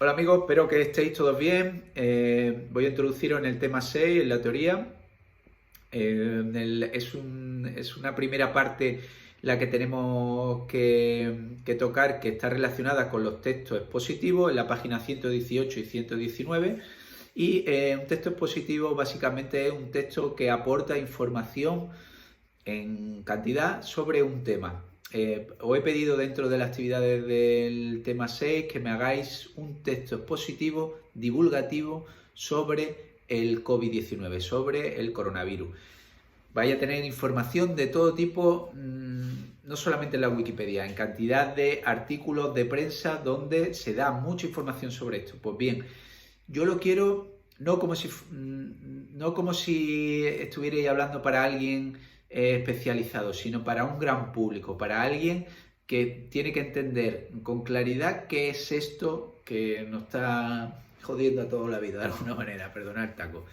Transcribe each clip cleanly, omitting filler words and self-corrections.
Hola amigos, espero que estéis todos bien. Voy a introduciros en el tema 6, en la teoría. Es una primera parte la que tenemos que tocar, que está relacionada con los textos expositivos en la página 118 y 119. Y un texto expositivo básicamente es un texto que aporta información en cantidad sobre un tema. Os he pedido dentro de las actividades del tema 6 que me hagáis un texto expositivo, divulgativo, sobre el COVID-19, sobre el coronavirus. Vais a tener información de todo tipo, no solamente en la Wikipedia, en cantidad de artículos de prensa donde se da mucha información sobre esto. Pues bien, yo lo quiero no como si estuvierais hablando para alguien especializado, sino para un gran público, para alguien que tiene que entender con claridad qué es esto que nos está jodiendo a toda la vida, de alguna manera, perdonad el taco.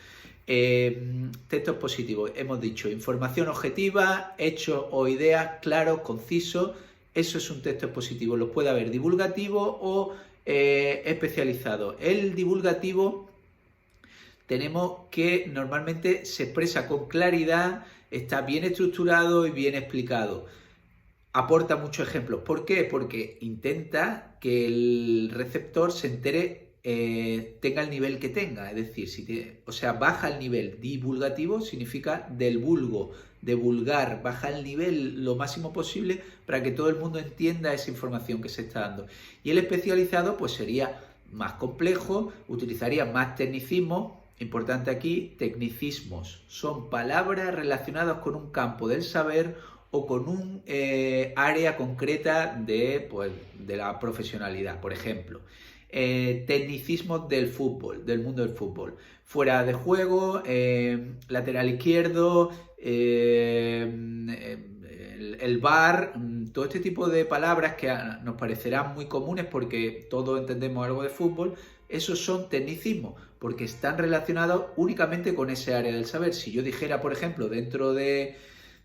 Textos positivos, hemos dicho, información objetiva, hechos o ideas claros, concisos, eso es un texto positivo, lo puede haber divulgativo o especializado. El divulgativo tenemos que normalmente se expresa con claridad, está bien estructurado y bien explicado. Aporta muchos ejemplos. ¿Por qué? Porque intenta que el receptor se entere, tenga el nivel que tenga. Es decir, baja el nivel. Divulgativo significa del vulgo, de vulgar. Baja el nivel lo máximo posible para que todo el mundo entienda esa información que se está dando. Y el especializado pues sería más complejo, utilizaría más tecnicismos. Importante aquí, tecnicismos. Son palabras relacionadas con un campo del saber o con un área concreta de la profesionalidad. Por ejemplo, tecnicismos del fútbol, del mundo del fútbol. Fuera de juego, lateral izquierdo, el VAR, todo este tipo de palabras que nos parecerán muy comunes porque todos entendemos algo de fútbol. Esos son tecnicismos, porque están relacionados únicamente con ese área del saber. Si yo dijera, por ejemplo, dentro de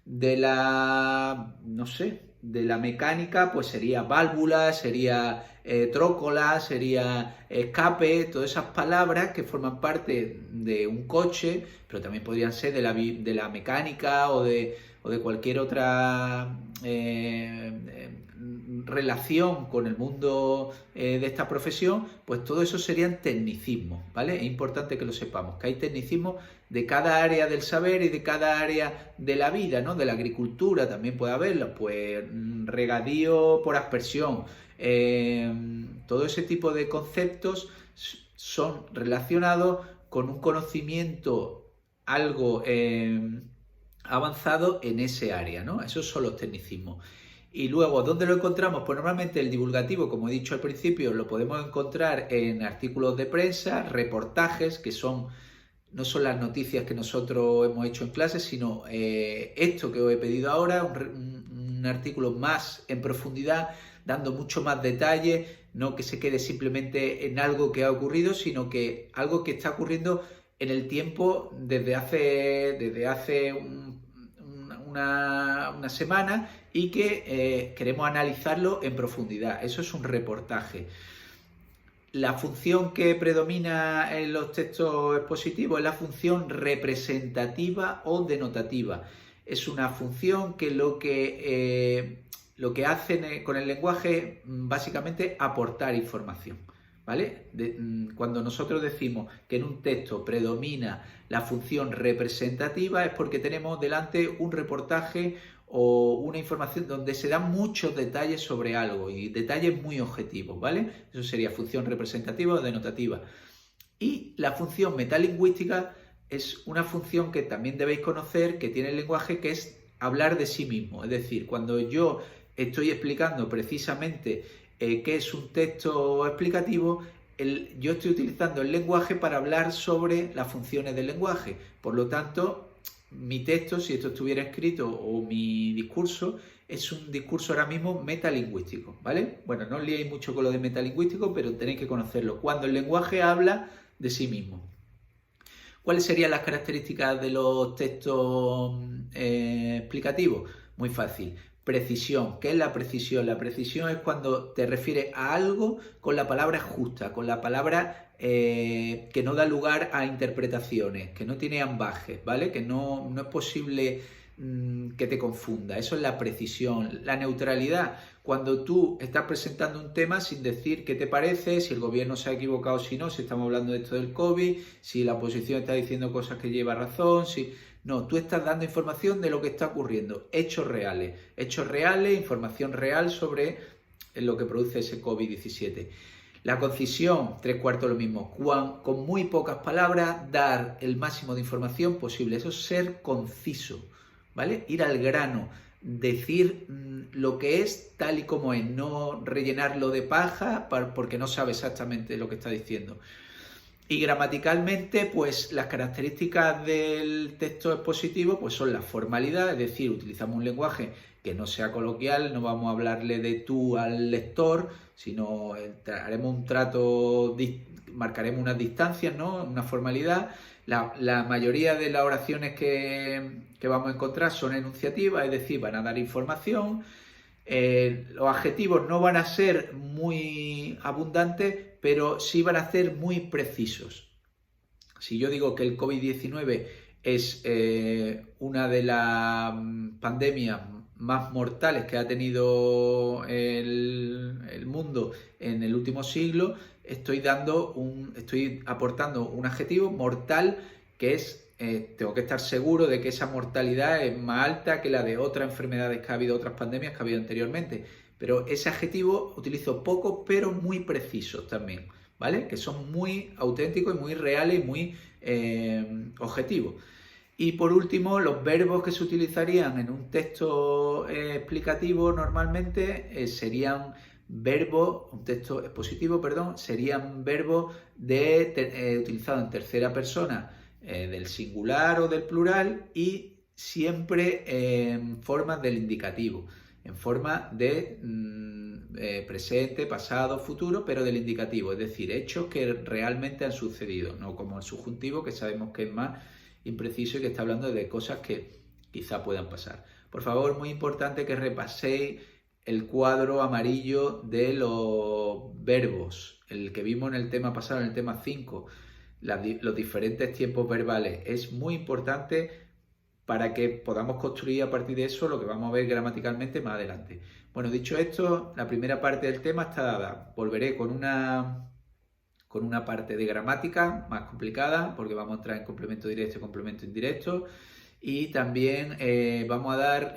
la, no sé, de la mecánica, pues sería válvula, sería trócola, sería escape, todas esas palabras que forman parte de un coche, pero también podrían ser de la mecánica o de cualquier otra relación con el mundo de esta profesión, pues todo eso serían tecnicismos, ¿vale? Es importante que lo sepamos, que hay tecnicismos de cada área del saber y de cada área de la vida, ¿no? De la agricultura también puede haberlo, pues regadío por aspersión, todo ese tipo de conceptos son relacionados con un conocimiento algo avanzado en ese área, ¿no? Esos son los tecnicismos. Y luego, ¿dónde lo encontramos? Pues normalmente el divulgativo, como he dicho al principio, lo podemos encontrar en artículos de prensa, reportajes, que no son las noticias que nosotros hemos hecho en clase, sino esto que os he pedido ahora, un artículo más en profundidad, dando mucho más detalle, no que se quede simplemente en algo que ha ocurrido, sino que algo que está ocurriendo en el tiempo desde hace una semana y que queremos analizarlo en profundidad. Eso es un reportaje. La función que predomina en los textos expositivos es la función representativa o denotativa. Es una función que lo que hace con el lenguaje básicamente aportar información. ¿Vale? Cuando nosotros decimos que en un texto predomina la función representativa es porque tenemos delante un reportaje o una información donde se dan muchos detalles sobre algo y detalles muy objetivos, ¿vale? Eso sería función representativa o denotativa. Y la función metalingüística es una función que también debéis conocer que tiene el lenguaje, que es hablar de sí mismo. Es decir, cuando yo estoy explicando precisamente qué es un texto explicativo, yo estoy utilizando el lenguaje para hablar sobre las funciones del lenguaje. Por lo tanto, mi texto, si esto estuviera escrito, o mi discurso, es un discurso ahora mismo metalingüístico, ¿vale? Bueno, no os liéis mucho con lo de metalingüístico, pero tenéis que conocerlo. Cuando el lenguaje habla de sí mismo. ¿Cuáles serían las características de los textos explicativos? Muy fácil. Precisión. ¿Qué es la precisión? La precisión es cuando te refieres a algo con la palabra justa, con la palabra que no da lugar a interpretaciones, que no tiene ambajes, ¿vale? Que no es posible que te confunda. Eso es la precisión. La neutralidad, cuando tú estás presentando un tema sin decir qué te parece, si el gobierno se ha equivocado, si no, si estamos hablando de esto del COVID, si la oposición está diciendo cosas que lleva razón, si... No, tú estás dando información de lo que está ocurriendo, hechos reales, información real sobre lo que produce ese COVID-17. La concisión, 3/4 lo mismo, con muy pocas palabras dar el máximo de información posible, eso es ser conciso, ¿vale? Ir al grano, decir lo que es tal y como es, no rellenarlo de paja porque no sabe exactamente lo que está diciendo. Y gramaticalmente, pues las características del texto expositivo pues son la formalidad, es decir, utilizamos un lenguaje que no sea coloquial, no vamos a hablarle de tú al lector, sino haremos un trato, marcaremos unas distancias, ¿no? Una formalidad. La mayoría de las oraciones que vamos a encontrar son enunciativas, es decir, van a dar información. Los adjetivos no van a ser muy abundantes, pero sí van a ser muy precisos. Si yo digo que el COVID-19 es una de las pandemias más mortales que ha tenido el mundo en el último siglo, estoy aportando un adjetivo mortal que es tengo que estar seguro de que esa mortalidad es más alta que la de otras enfermedades que ha habido, otras pandemias que ha habido anteriormente. Pero ese adjetivo utilizo poco, pero muy precisos también, ¿vale? Que son muy auténticos y muy reales y muy objetivos. Y por último, los verbos que se utilizarían en un texto explicativo normalmente serían verbos, un texto expositivo, perdón, serían verbos utilizados en tercera persona del singular o del plural y siempre en formas del indicativo, en forma de presente, pasado, futuro, pero del indicativo, es decir, hechos que realmente han sucedido, no como el subjuntivo que sabemos que es más impreciso y que está hablando de cosas que quizá puedan pasar. Por favor, muy importante que repaséis el cuadro amarillo de los verbos, el que vimos en el tema pasado, en el tema 5, los diferentes tiempos verbales. Es muy importante para que podamos construir a partir de eso lo que vamos a ver gramaticalmente más adelante. Bueno, dicho esto, la primera parte del tema está dada. Volveré con una parte de gramática más complicada, porque vamos a entrar en complemento directo y complemento indirecto. Y también vamos a dar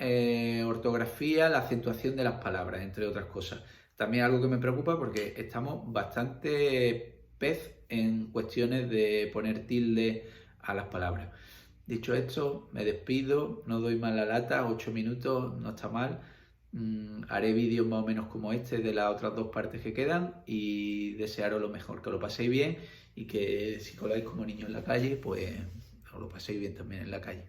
ortografía, la acentuación de las palabras, entre otras cosas. También algo que me preocupa porque estamos bastante pez en cuestiones de poner tilde a las palabras. Dicho esto, me despido, no doy más la lata, 8 minutos, no está mal. Haré vídeos más o menos como este de las otras 2 partes que quedan y desearos lo mejor, que lo paséis bien y que si coláis como niños en la calle, pues os lo paséis bien también en la calle.